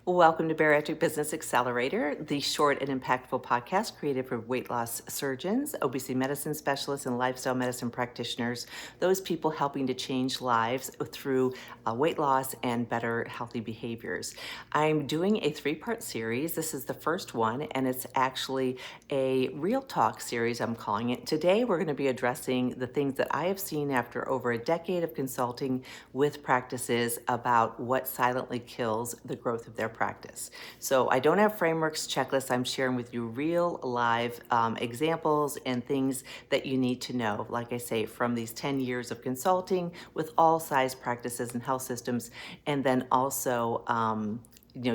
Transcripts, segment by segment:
Welcome to Bariatric Business Accelerator, the short and impactful podcast created for weight loss surgeons, obesity medicine specialists, and lifestyle medicine practitioners, those people helping to change lives through weight loss and better healthy behaviors. I'm doing a three-part series. This is the first one, and it's actually a real talk series, I'm calling it. Today, we're going to be addressing the things that I have seen after over a decade of consulting with practices about what silently kills the growth of their practice. So I don't have frameworks, checklists. I'm sharing with you real live examples and things that you need to know. Like I say, from these 10 years of consulting with all size practices and health systems, and then also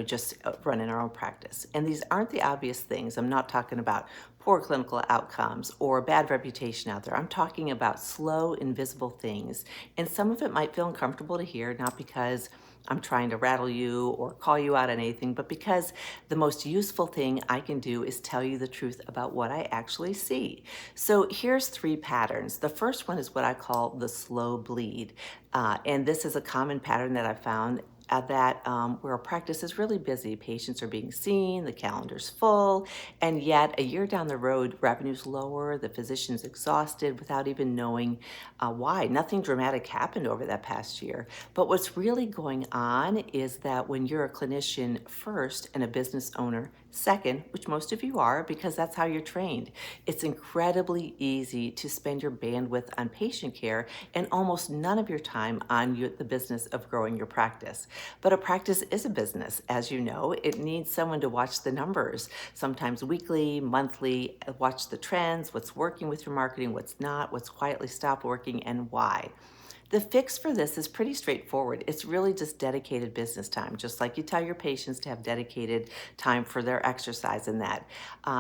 just running our own practice. And these aren't the obvious things. I'm not talking about poor clinical outcomes or bad reputation out there. I'm talking about slow, invisible things. And some of it might feel uncomfortable to hear, not because I'm trying to rattle you or call you out on anything, but because the most useful thing I can do is tell you the truth about what I actually see. So here's three patterns. The first one is what I call the slow bleed. And this is a common pattern that I found where a practice is really busy. Patients are being seen, the calendar's full, and yet a year down the road, revenue's lower, the physician's exhausted without even knowing why. Nothing dramatic happened over that past year. But what's really going on is that when you're a clinician first and a business owner second, which most of you are because that's how you're trained, it's incredibly easy to spend your bandwidth on patient care and almost none of your time on the business of growing your practice. But a practice is a business, as you know. It needs someone to watch the numbers, sometimes weekly, monthly, watch the trends, what's working with your marketing, what's not, what's quietly stopped working, and why. The fix for this is pretty straightforward. It's really just dedicated business time, just like you tell your patients to have dedicated time for their exercise and that.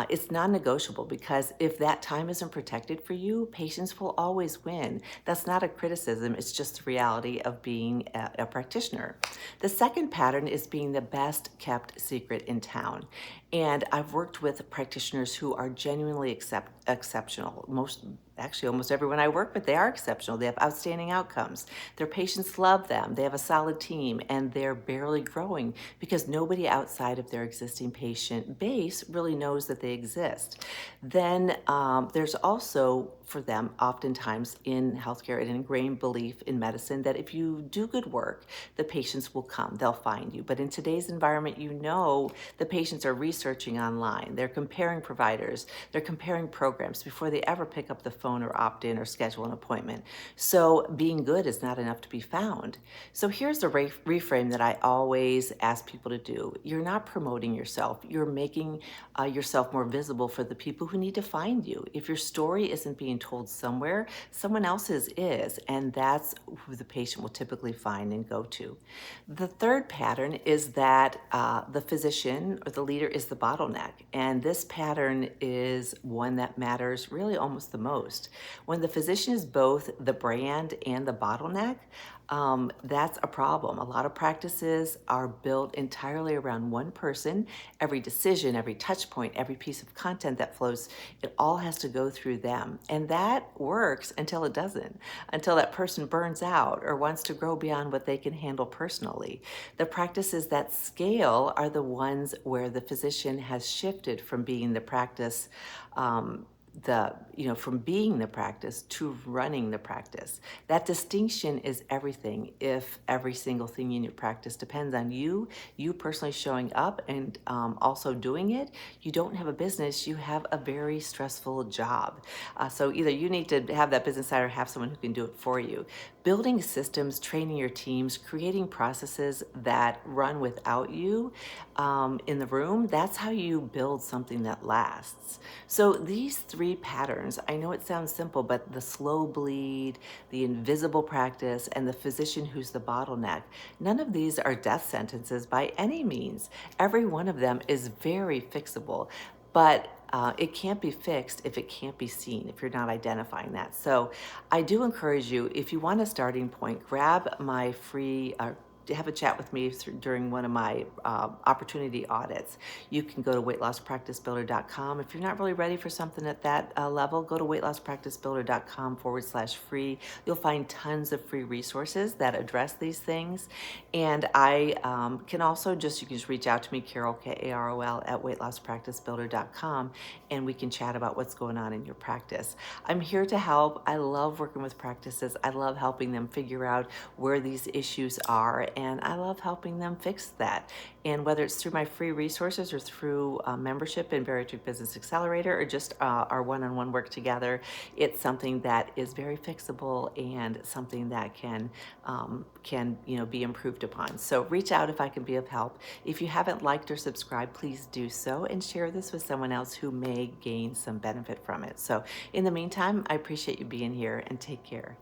It's non-negotiable because if that time isn't protected for you, patients will always win. That's not a criticism, it's just the reality of being a practitioner. The second pattern is being the best kept secret in town. And I've worked with practitioners who are genuinely exceptional. Almost everyone I work with, they are exceptional. They have outstanding outcomes. Their patients love them. They have a solid team, and they're barely growing because nobody outside of their existing patient base really knows that they exist. Then there's also, for them, oftentimes in healthcare, an ingrained belief in medicine that if you do good work, the patients will come, they'll find you. But in today's environment, the patients are researching online, they're comparing providers, they're comparing programs before they ever pick up the phone or opt in or schedule an appointment. So being good is not enough to be found. So here's the reframe that I always ask people to do. You're not promoting yourself, you're making yourself more visible for the people who need to find you. If your story isn't being told somewhere, someone else's is, and that's who the patient will typically find and go to. The third pattern is that the physician or the leader is the bottleneck, and this pattern is one that matters really almost the most. When the physician is both the brand and the bottleneck, that's a problem. A lot of practices are built entirely around one person. Every decision, every touch point, every piece of content that flows, it all has to go through them. And that works until it doesn't, until that person burns out or wants to grow beyond what they can handle personally. The practices that scale are the ones where the physician has shifted from being the practice from being the practice to running the practice. That distinction is everything. If every single thing in your practice depends on you personally showing up and also doing it, you don't have a business, you have a very stressful job. So either you need to have that business side or have someone who can do it for you. Building systems, training your teams, creating processes that run without you in the room, that's how you build something that lasts. So these three patterns, I know it sounds simple, but the slow bleed, the invisible practice, and the physician who's the bottleneck, none of these are death sentences by any means. Every one of them is very fixable, but it can't be fixed if it can't be seen, if you're not identifying that. So I do encourage you, if you want a starting point, grab my free have a chat with me during one of my opportunity audits, you can go to weightlosspracticebuilder.com. If you're not really ready for something at that level, go to weightlosspracticebuilder.com/free. You'll find tons of free resources that address these things. And I can also you can just reach out to me, Karol, Karol, at weightlosspracticebuilder.com, and we can chat about what's going on in your practice. I'm here to help. I love working with practices. I love helping them figure out where these issues are, and I love helping them fix that. And whether it's through my free resources or through membership in Bariatric Business Accelerator or just our one-on-one work together, it's something that is very fixable and something that can be improved upon. So reach out if I can be of help. If you haven't liked or subscribed, please do so and share this with someone else who may gain some benefit from it. So in the meantime, I appreciate you being here, and take care.